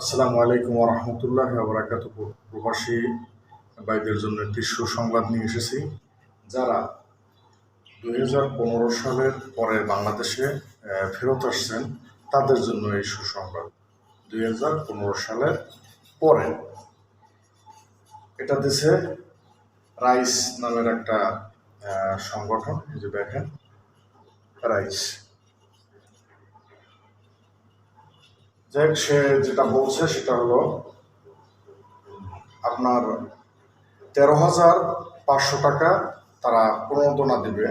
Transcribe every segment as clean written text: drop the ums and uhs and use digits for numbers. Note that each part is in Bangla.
আসসালামু আলাইকুম ওয়া রাহমাতুল্লাহি ওয়া বারাকাতুহু। প্রবাসী ভাইদের জন্য একটি সুসংবাদ নিয়ে এসেছি। যারা 2015 সালের পরে বাংলাদেশে ফেরত আসছেন, তাদের জন্য এই সুসংবাদ। 2015 সালের পরে এটা দেশে রাইস নামের একটা সংগঠন, এই যে দেখেন রাইস, যাই সে যেটা বলছে সেটা হলো আপনার 13,500 টাকা তারা প্রণোদনা দিবে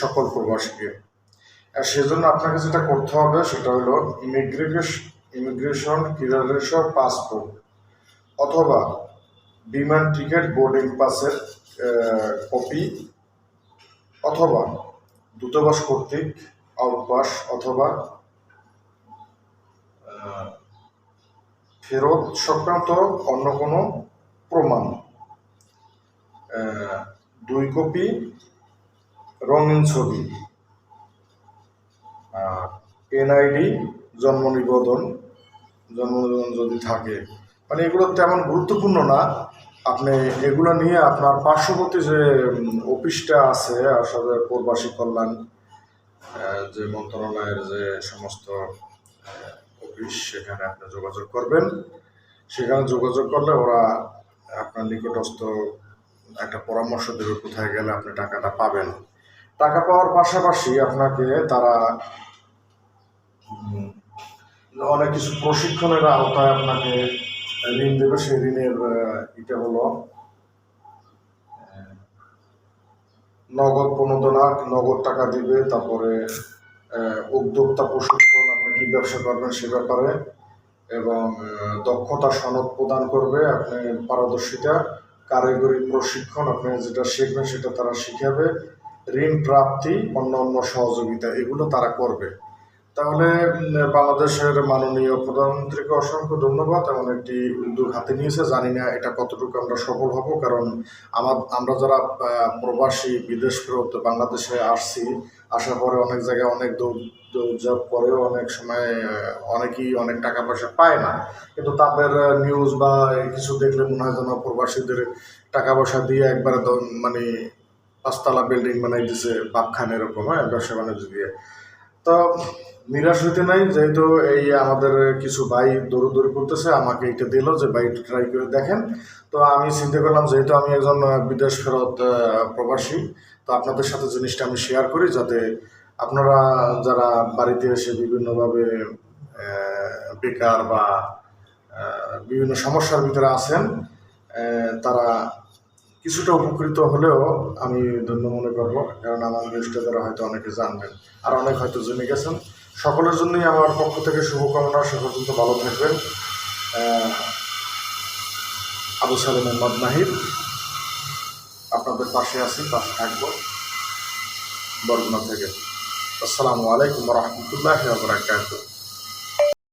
সকল প্রবাসীকে। আর সেজন্য আপনাকে যেটা করতে হবে সেটা হলো ইমিগ্রেশন ক্লিয়ারেন্স পাসপোর্ট অথবা বিমান টিকিট বোর্ডিং পাসের কপি অথবা দূতাবাস কর্তৃক আউটপাস অথবা ফেরত সংক্রান্ত অন্য কোনো প্রমাণ, 2 কপি রঙিন ছবি, এনআইডি, জন্ম নিবন্ধন যদি থাকে, মানে এগুলো তেমন গুরুত্বপূর্ণ না। আপনি এগুলো নিয়ে আপনার পার্শ্ববর্তী যে অফিসটা আছে আসলে প্রবাসী কল্যাণ যে মন্ত্রণালয়ের যে সমস্ত অফিস, সেখানে আপনি যোগাযোগ করবেন। সেখানে যোগাযোগ করলে ওরা আপনার নিকটস্থ একটা পরামর্শ দেবে কোথায় গেলে আপনি টাকাটা পাবেন। টাকা পাওয়ার পাশাপাশি আপনাকে তারা অনেক কিছু প্রশিক্ষণের আওতায় আপনাকে ঋণ দেবে। সেই ঋণের এটা হলো নগদ প্রণোদনা, নগদ টাকা দিবে। তারপরে উদ্যোক্তা প্রশিক্ষণ, আপনি কি ব্যবসা করবেন সে ব্যাপারে, এবং দক্ষতা সনদ প্রদান করবে, আপনি পারদর্শিতা, কারিগরি প্রশিক্ষণ, আপনি যেটা শিখবেন সেটা তারা শিখাবে, ঋণ প্রাপ্তি, অন্য সহযোগিতা, এগুলো তারা করবে। তাহলে বাংলাদেশের মাননীয় প্রধানমন্ত্রীকে অসংখ্য ধন্যবাদ। এমন একটি উদ্যোগ হাতে নিয়েছে। জানি না এটা কতটুকু আমরা সফল হব, কারণ আমরা যারা প্রবাসী বিদেশ ফেরত বাংলাদেশে আসছি, আসার পরে অনেক জায়গায় অনেক দৌড়ঝাঁপ করেও অনেক সময় অনেকেই অনেক টাকা পয়সা পায় না, কিন্তু তাদের নিউজ বা কিছু দেখলে মনে হয় যেন প্রবাসীদের টাকা পয়সা দিয়ে একবারে মানে 5 তলা বিল্ডিং বানাই দিছে বাপখান, এরকম ব্যবসা বাণিজ্য দিয়ে। তো নিরাশ হইতে নাই, যেহেতু এই আমাদের কিছু ভাই দৌড়দৌড়ি করতেছে, আমাকে এটা দিল যে ভাই ট্রাই করে দেখেন। তো আমি চিন্তা করলাম যেহেতু আমি একজন বিদেশ ফেরত প্রবাসী, তো আপনাদের সাথে জিনিসটা আমি শেয়ার করি, যাতে আপনারা যারা বাড়িতে এসে বিভিন্নভাবে বেকার বা বিভিন্ন সমস্যার ভিতরে আছেন, তারা কিছুটা উপকৃত হলেও আমি ধন্য মনে করবো, কারণ আমার নিউজটা দ্বারা হয়তো অনেকে জানবেন, আর অনেক হয়তো জেনে গেছেন। সকলের জন্যই আমার পক্ষ থেকে শুভকামনা। সে পর্যন্ত ভালো থাকবেন। আবু সালেম মোহাম্মদ নাহিদ, আপনাদের পাশে আছি, পাশে থাকবো বরগুনা থেকে। আসসালামু আলাইকুম ওয়া রাহমাতুল্লাহি ওয়া বারাকাতুহু।